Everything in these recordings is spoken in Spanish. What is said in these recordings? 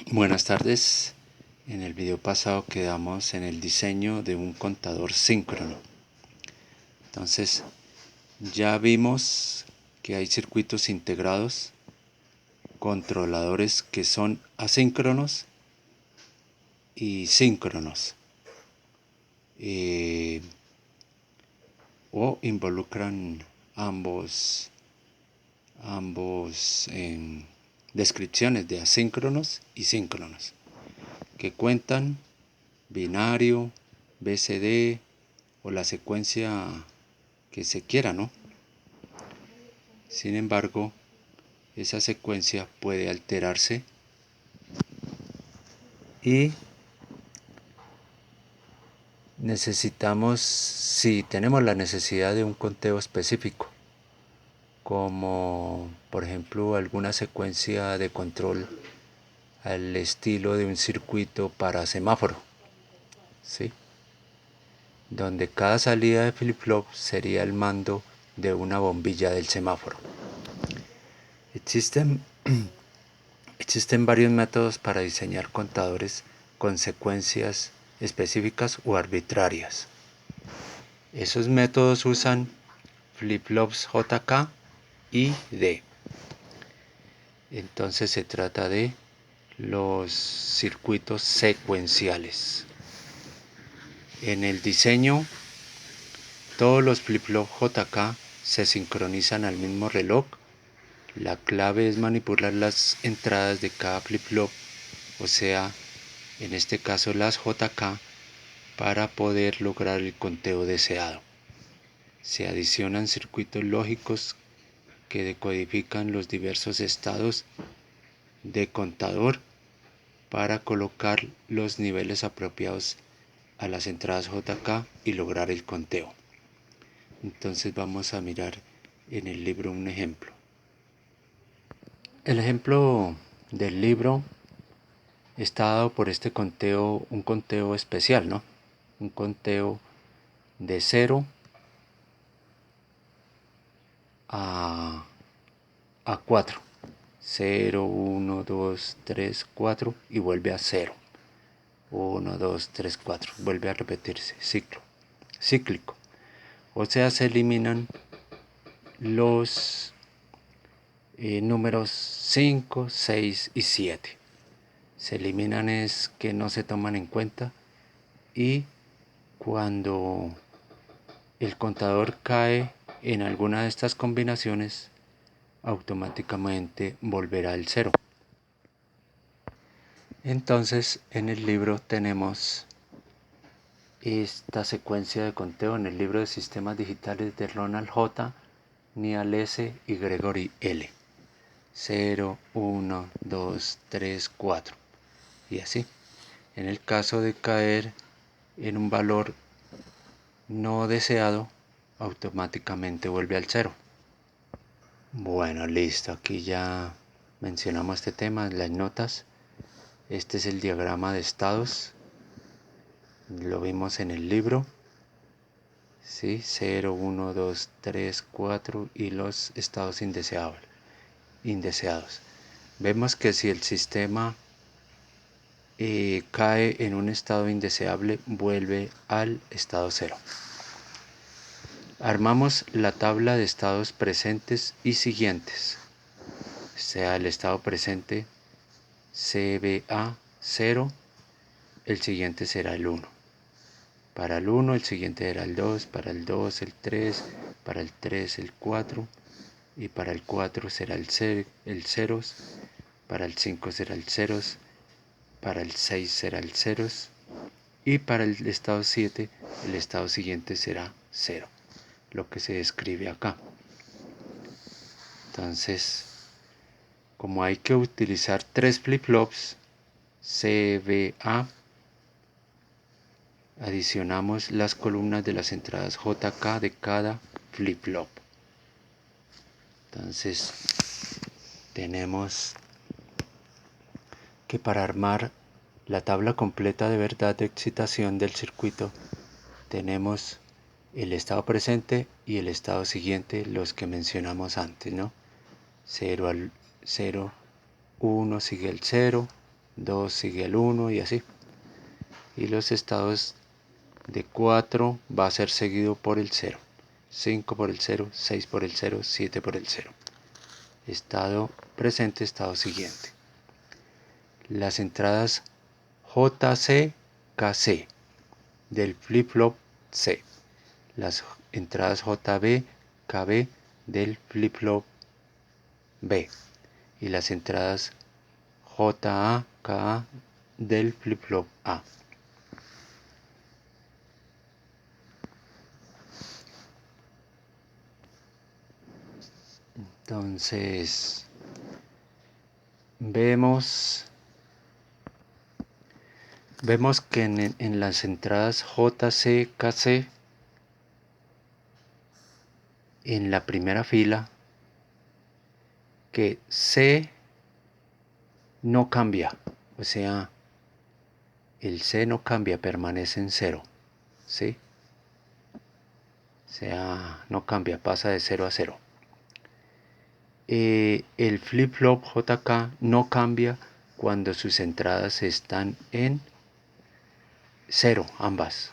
Buenas tardes. En el video pasado quedamos en el diseño de un contador síncrono. Entonces ya vimos que hay circuitos integrados, controladores que son asíncronos y síncronos, o involucran ambos descripciones de asíncronos y síncronos, que cuentan binario, BCD o la secuencia que se quiera, ¿no? Sin embargo, esa secuencia puede alterarse y necesitamos, si tenemos la necesidad de un conteo específico, como por ejemplo alguna secuencia de control al estilo de un circuito para semáforo, ¿sí? Donde cada salida de flip-flop sería el mando de una bombilla del semáforo. Existen varios métodos para diseñar contadores con secuencias específicas o arbitrarias. Esos métodos usan flip-flops JK y D. Entonces se trata de los circuitos secuenciales. En el diseño, todos los flip-flops JK se sincronizan al mismo reloj. La clave es manipular las entradas de cada flip-flop, o sea, en este caso las JK, para poder lograr el conteo deseado. Se adicionan circuitos lógicos que decodifican los diversos estados de contador para colocar los niveles apropiados a las entradas JK y lograr el conteo. Entonces vamos a mirar en el libro un ejemplo. El ejemplo del libro está dado por este conteo, un conteo especial, ¿no? Un conteo de 0 a 4. 0, 1, 2, 3, 4 y vuelve a 0. 1, 2, 3, 4. Vuelve a repetirse, cíclico. O sea, se eliminan los números 5, 6 y 7. Se eliminan es que no se toman en cuenta, y cuando el contador cae en alguna de estas combinaciones, automáticamente volverá al 0. Entonces en el libro tenemos esta secuencia de conteo en el libro de sistemas digitales de Ronald J. Niall S. y Gregory L. 0, 1, 2, 3, 4 y así. En el caso de caer en un valor no deseado, automáticamente vuelve al 0. Bueno, listo, aquí ya mencionamos este tema en las notas. Este es el diagrama de estados, lo vimos en el libro, ¿sí? 0, 1, 2, 3, 4 y los estados indeseados. Vemos que si el sistema cae en un estado indeseable, vuelve al estado 0. Armamos la tabla de estados presentes y siguientes. O sea, el estado presente CBA 0, el siguiente será el 1. Para el 1 el siguiente era el 2, para el 2 el 3, para el 3 el 4 y para el 4 será el 0, para el 5 será el 0, para el 6 será el 0 y para el estado 7 el estado siguiente será 0, lo que se describe acá. Entonces, como hay que utilizar 3 flip-flops CBA, adicionamos las columnas de las entradas JK de cada flip-flop. Entonces tenemos que para armar la tabla completa de verdad de excitación del circuito tenemos el estado presente y el estado siguiente, los que mencionamos antes, ¿no? 0 al 0, 1 sigue el 0, 2 sigue el 1 y así. Y los estados de 4 va a ser seguido por el 0. 5 por el 0, 6 por el 0, 7 por el 0. Estado presente, estado siguiente. Las entradas JC, KC del flip-flop C. Las entradas JB, KB del flip-flop B. Y las entradas JA, KA del flip-flop A. Entonces, vemos que en las entradas JC, KC, en la primera fila, que C no cambia, o sea, el C no cambia, permanece en 0, ¿sí? O sea, no cambia, pasa de 0 a 0. El flip-flop JK no cambia cuando sus entradas están en 0, ambas.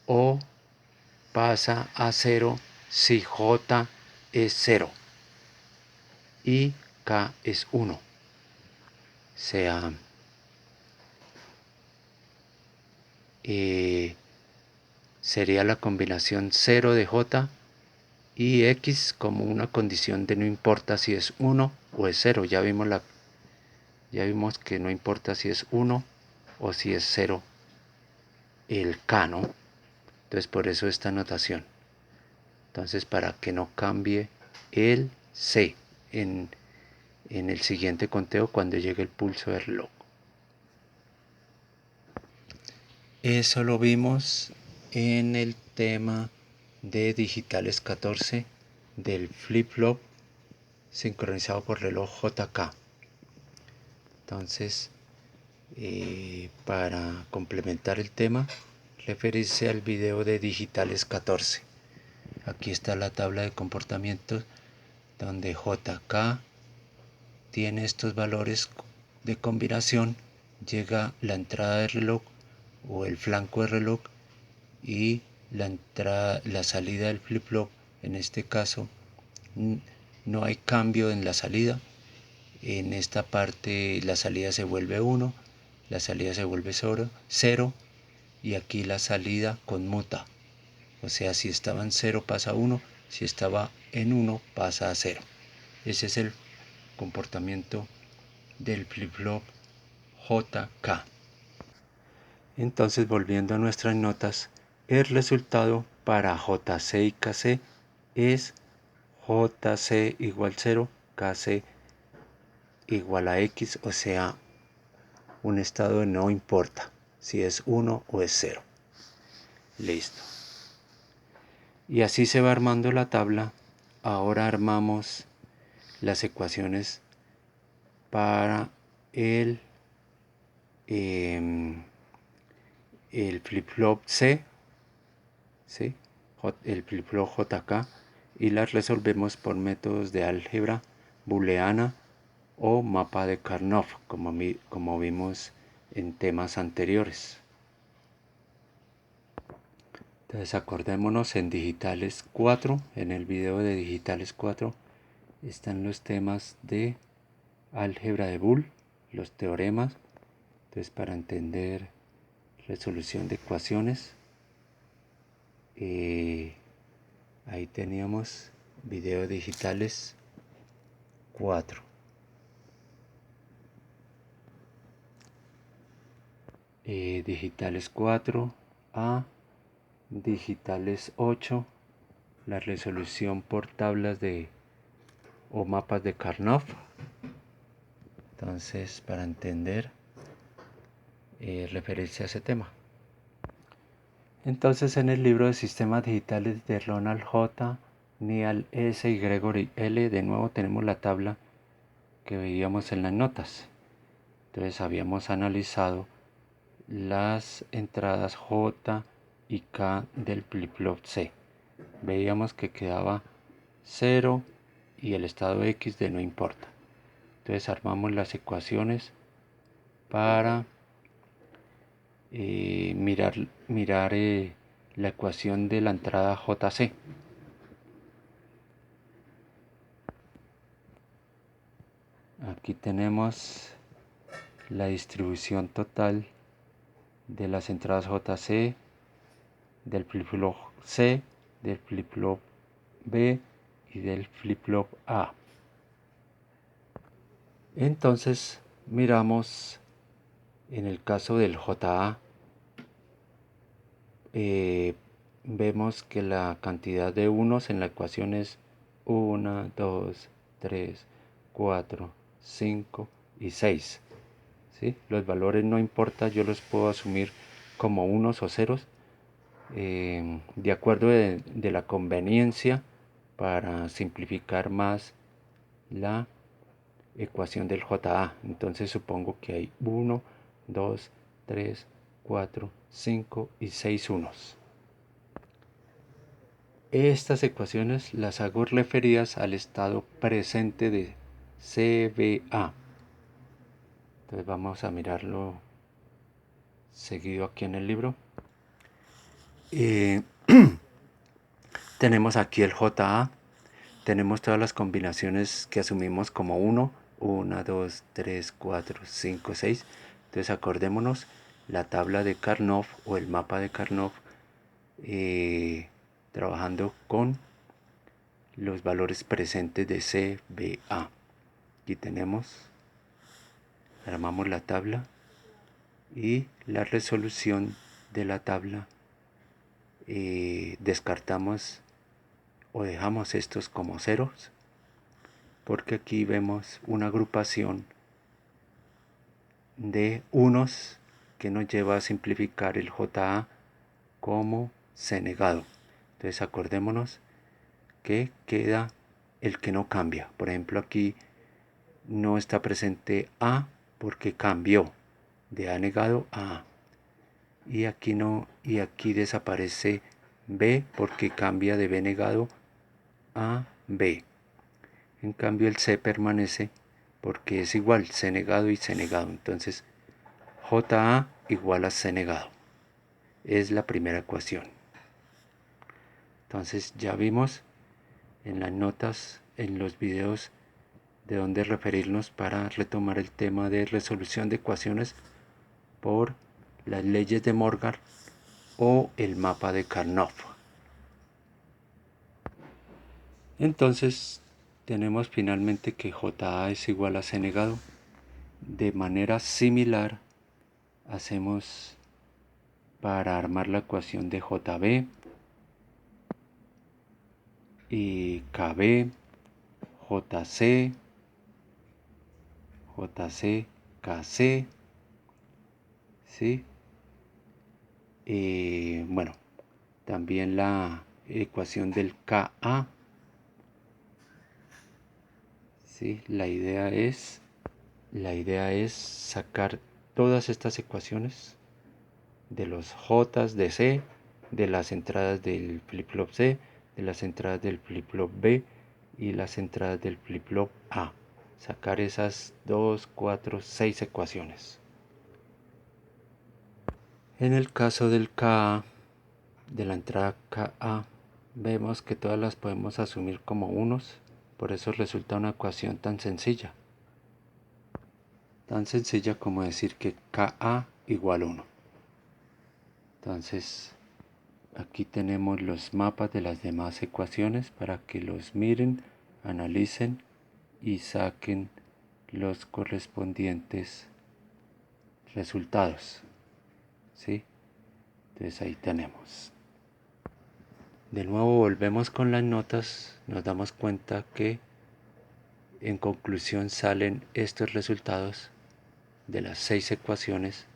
O pasa a 0 si J es 0 y K es 1. O sea, sería la combinación 0 de J y X como una condición de no importa si es 1 o es 0. Ya vimos que no importa si es 1 o si es 0 el K, ¿no? Entonces por eso esta notación. Entonces para que no cambie el C en el siguiente conteo cuando llegue el pulso del reloj. Eso lo vimos en el tema de digitales 14 del flip-flop sincronizado por reloj JK. Entonces, para complementar el tema, referirse al video de digitales 14. Aquí está la tabla de comportamientos donde JK tiene estos valores de combinación, llega la entrada del reloj o el flanco del reloj y la salida del flip-flop. En este caso no hay cambio en la salida. En esta parte la salida se vuelve 1, la salida se vuelve 0 y aquí la salida conmuta. O sea, si estaba en 0 pasa a 1, si estaba en 1 pasa a 0. Ese es el comportamiento del flip-flop JK. Entonces, volviendo a nuestras notas, el resultado para JC y KC es JC igual 0, KC igual a X, o sea, un estado de no importa si es 1 o es 0. Listo. Y así se va armando la tabla. Ahora armamos las ecuaciones para el flip-flop C, ¿sí? El flip-flop JK, y las resolvemos por métodos de álgebra booleana o mapa de Karnoff, como vimos en temas anteriores. Entonces acordémonos, en digitales 4, en el video de digitales 4 están los temas de álgebra de Boole, los teoremas. Entonces, para entender resolución de ecuaciones, ahí teníamos video digitales 4. Digitales 4 a digitales 8, la resolución por tablas o mapas de Karnoff. Entonces, para entender, referirse a ese tema. Entonces, en el libro de sistemas digitales de Ronald J. Neal S. y Gregory L. de nuevo tenemos la tabla que veíamos en las notas. Entonces habíamos analizado las entradas J y K del flip-flop C. Veíamos que quedaba 0 y el estado X de no importa. Entonces armamos las ecuaciones para mirar la ecuación de la entrada JC. Aquí tenemos la distribución total de las entradas JC, del flip-flop C, del flip-flop B y del flip-flop A. Entonces miramos en el caso del JA, vemos que la cantidad de unos en la ecuación es 1, 2, 3, 4, 5 y 6. ¿Sí? Los valores no importa, yo los puedo asumir como unos o ceros, de acuerdo de la conveniencia, para simplificar más la ecuación del JA. Entonces supongo que hay 1, 2, 3, 4, 5 y 6 unos. Estas ecuaciones las hago referidas al estado presente de CBA. Entonces vamos a mirarlo seguido aquí en el libro. Tenemos aquí el JA, tenemos todas las combinaciones que asumimos como 1, 2, 3, 4, 5, 6. Entonces acordémonos la tabla de Karnoff o el mapa de Karnoff, trabajando con los valores presentes de CBA. Aquí tenemos, armamos la tabla y la resolución de la tabla, descartamos o dejamos estos como ceros, porque aquí vemos una agrupación de unos que nos lleva a simplificar el JA como C negado. Entonces acordémonos que queda el que no cambia. Por ejemplo, aquí no está presente A porque cambió de A negado a A. Y aquí no, y aquí desaparece B porque cambia de B negado a B. En cambio el C permanece porque es igual C negado y C negado. Entonces JA igual a C negado. Es la primera ecuación. Entonces ya vimos en las notas, en los videos, de dónde referirnos para retomar el tema de resolución de ecuaciones por las leyes de Morgan o el mapa de Karnoff. Entonces tenemos finalmente que JA es igual a C negado. De manera similar hacemos para armar la ecuación de JB y KB, JC, JC, KC, ¿sí? Bueno, también la ecuación del KA, ¿sí? La idea es sacar todas estas ecuaciones de los J de C, de las entradas del flip-flop C, de las entradas del flip-flop B y las entradas del flip-flop A. Sacar esas 2, 4, 6 ecuaciones. En el caso del KA, de la entrada KA, vemos que todas las podemos asumir como unos, por eso resulta una ecuación tan sencilla. Tan sencilla como decir que KA igual 1. Entonces, aquí tenemos los mapas de las demás ecuaciones para que los miren, analicen y saquen los correspondientes resultados. ¿Sí? Entonces ahí tenemos. De nuevo volvemos con las notas, nos damos cuenta que en conclusión salen estos resultados de las 6 ecuaciones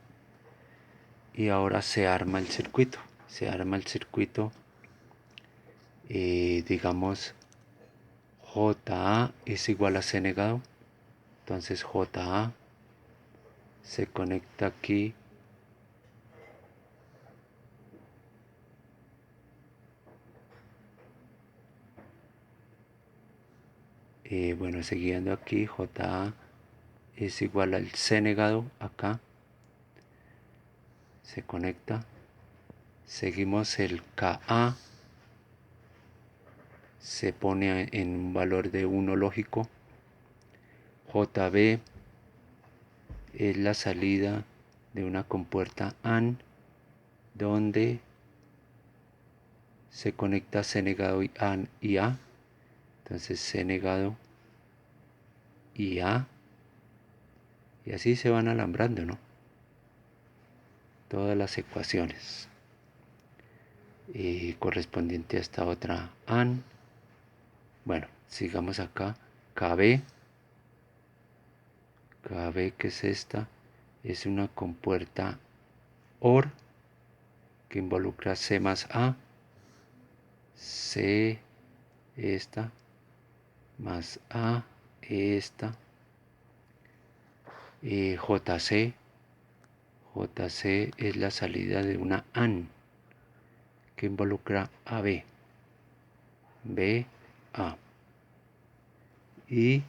y ahora se arma el circuito. Se arma el circuito, digamos, JA es igual a C negado. Entonces JA se conecta aquí bueno, siguiendo aquí, JA es igual al C negado acá, se conecta, seguimos el KA, se pone en un valor de 1 lógico, JB es la salida de una compuerta AND donde se conecta C negado y AND y A, entonces C negado y A, y así se van alambrando, ¿no? Todas las ecuaciones correspondiente a esta otra AND. Bueno, sigamos acá. KB, que es esta, es una compuerta OR que involucra C más A, C esta, más A esta, JC, JC es la salida de una AND que involucra a B, B, A, y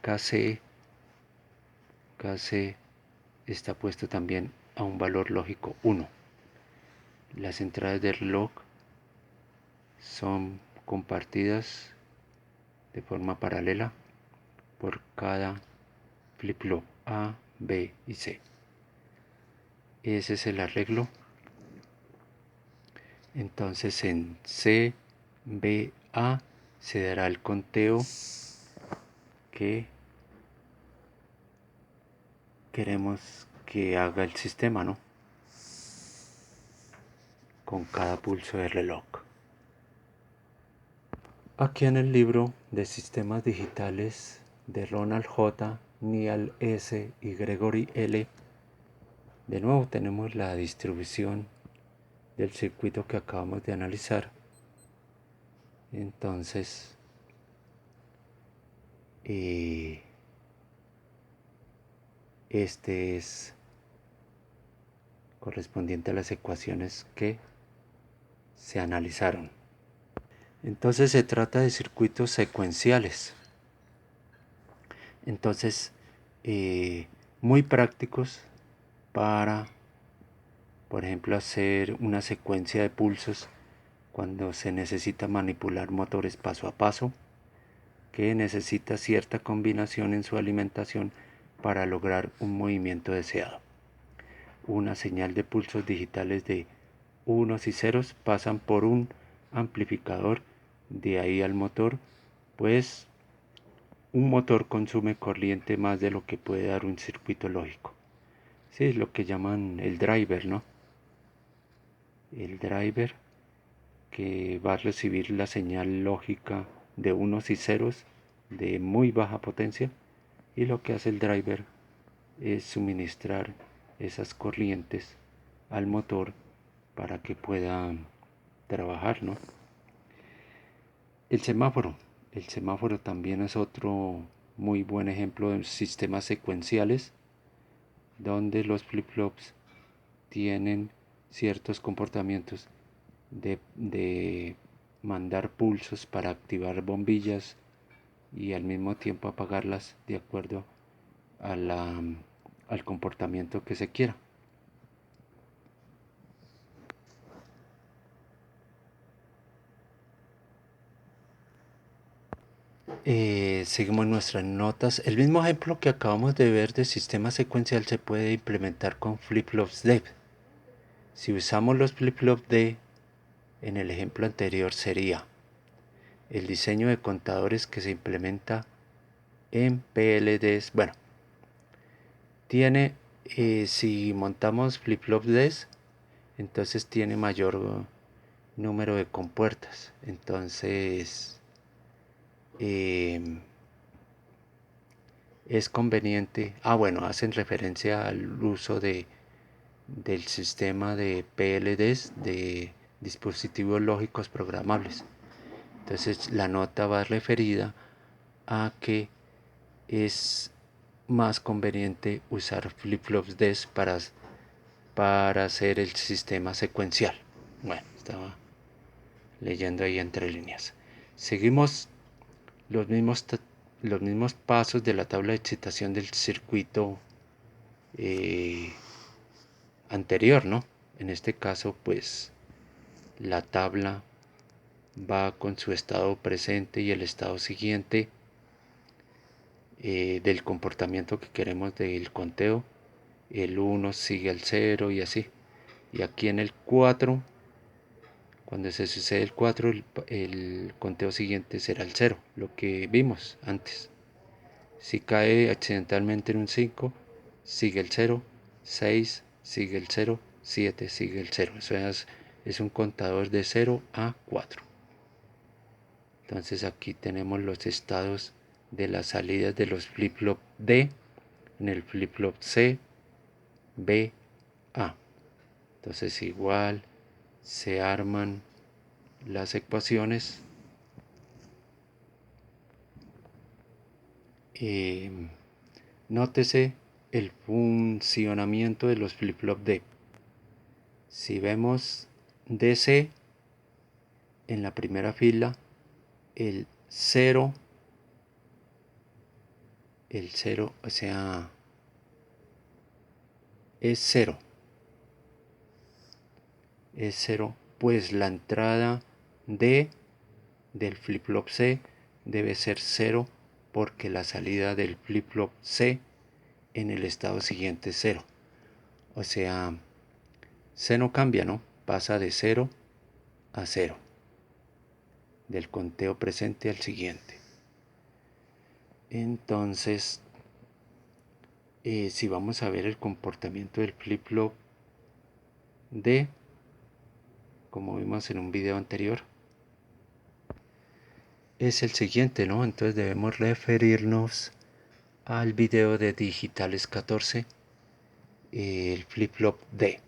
KC, KC está puesto también a un valor lógico 1. Las entradas del reloj son compartidas de forma paralela por cada flip-flop A, B y C. Ese es el arreglo. Entonces en C, B, A se dará el conteo que queremos que haga el sistema, ¿no? Con cada pulso de reloj. Aquí en el libro de sistemas digitales de Ronald J., Neal S. y Gregory L., de nuevo tenemos la distribución del circuito que acabamos de analizar. Entonces, este es correspondiente a las ecuaciones que se analizaron. Entonces se trata de circuitos secuenciales. Entonces, muy prácticos para, por ejemplo, hacer una secuencia de pulsos cuando se necesita manipular motores paso a paso, que necesita cierta combinación en su alimentación para lograr un movimiento deseado. Una señal de pulsos digitales de unos y ceros pasan por un amplificador, de ahí al motor, pues un motor consume corriente más de lo que puede dar un circuito lógico. Sí, es lo que llaman el driver, ¿no? El driver que va a recibir la señal lógica de unos y ceros de muy baja potencia, y lo que hace el driver es suministrar esas corrientes al motor para que pueda trabajar, ¿no? El semáforo también es otro muy buen ejemplo de sistemas secuenciales donde los flip-flops tienen ciertos comportamientos de mandar pulsos para activar bombillas y al mismo tiempo apagarlas de acuerdo a al comportamiento que se quiera. Seguimos nuestras notas. El mismo ejemplo que acabamos de ver de sistema secuencial se puede implementar con flip-flops D. Si usamos los flip-flops D en el ejemplo anterior, sería el diseño de contadores que se implementa en PLDs. Bueno, tiene, si montamos flip-flops D, entonces tiene mayor número de compuertas. Entonces es conveniente, bueno, hacen referencia al uso del sistema de PLDs, de dispositivos lógicos programables. Entonces la nota va referida a que es más conveniente usar flip-flops DES para hacer el sistema secuencial. Bueno, estaba leyendo ahí entre líneas. Seguimos los mismos los mismos pasos de la tabla de excitación del circuito anterior, ¿no? En este caso, pues la tabla va con su estado presente y el estado siguiente del comportamiento que queremos del conteo. El 1 sigue al 0 y así. Y aquí en el 4, cuando se sucede el 4, el conteo siguiente será el 0, lo que vimos antes. Si cae accidentalmente en un 5, sigue el 0, 6, sigue el 0, 7, sigue el 0. Eso es un contador de 0 a 4. Entonces aquí tenemos los estados de las salidas de los flip-flop D en el flip-flop C, B, A. Entonces igual se arman las ecuaciones. Nótese el funcionamiento de los flip-flop D. Si vemos DC en la primera fila, el 0, o sea, es 0. Es 0, pues la entrada D del flip-flop C debe ser 0 porque la salida del flip-flop C en el estado siguiente es 0. O sea, C no cambia, ¿no? Pasa de 0 a 0. Del conteo presente al siguiente. Entonces, si vamos a ver el comportamiento del flip-flop D, como vimos en un video anterior, es el siguiente, ¿no? Entonces debemos referirnos al video de Digitales 14, el flip-flop D.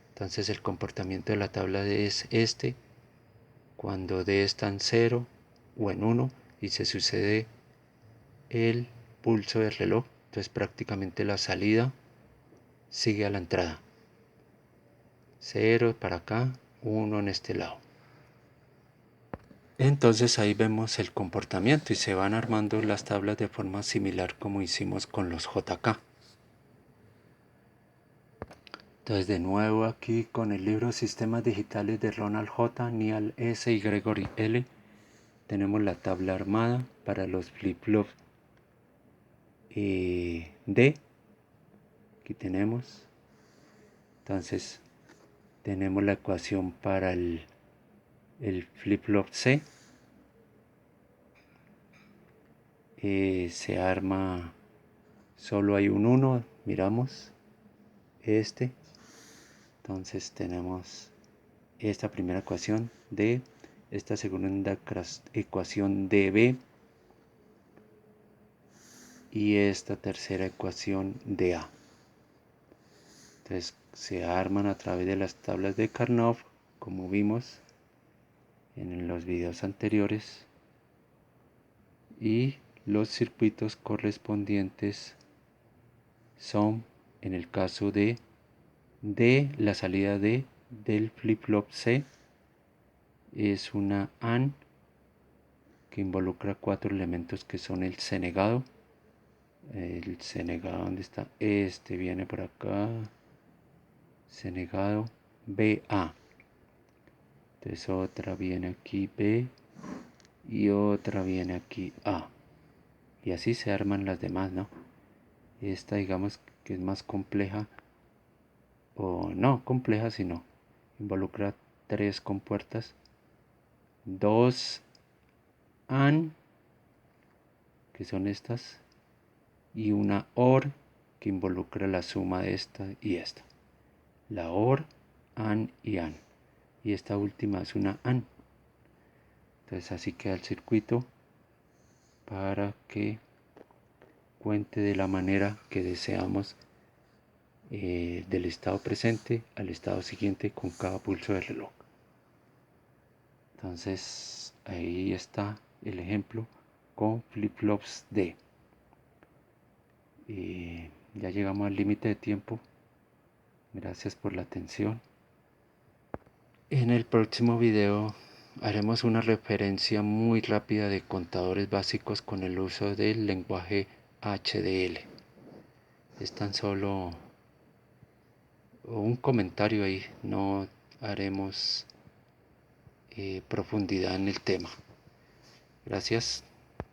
Entonces el comportamiento de la tabla D es este, cuando D está en 0 o en 1 y se sucede el pulso del reloj, entonces prácticamente la salida sigue a la entrada. 0 para acá, 1 en este lado. Entonces ahí vemos el comportamiento y se van armando las tablas de forma similar como hicimos con los JK. Entonces de nuevo aquí con el libro Sistemas Digitales de Ronald J, Neal S y Gregory L tenemos la tabla armada para los flip-flops D. Aquí tenemos. Entonces tenemos la ecuación para el flip-flop C. Se arma, solo hay un 1, miramos este. Entonces tenemos esta primera ecuación D, esta segunda ecuación DB y esta tercera ecuación DA. Entonces se arman a través de las tablas de Karnoff, como vimos en los videos anteriores, y los circuitos correspondientes son, en el caso de la salida del flip-flop C, es una AND que involucra 4 elementos que son el C negado. El C negado, ¿dónde está? Este viene por acá. C negado BA. Entonces otra viene aquí B y otra viene aquí A. Y así se arman las demás, ¿no? Esta digamos que es más compleja, o no compleja, sino involucra 3 compuertas, 2 AND, que son estas, y una OR que involucra la suma de esta y esta. La OR, AND y AND. Y esta última es una AND. Entonces así queda el circuito para que cuente de la manera que deseamos, del estado presente al estado siguiente con cada pulso del reloj. Entonces ahí está el ejemplo con flip-flops D. Ya llegamos al límite de tiempo. Gracias por la atención. En el próximo video haremos una referencia muy rápida de contadores básicos con el uso del lenguaje HDL. Es tan solo un comentario ahí, no haremos profundidad en el tema. Gracias.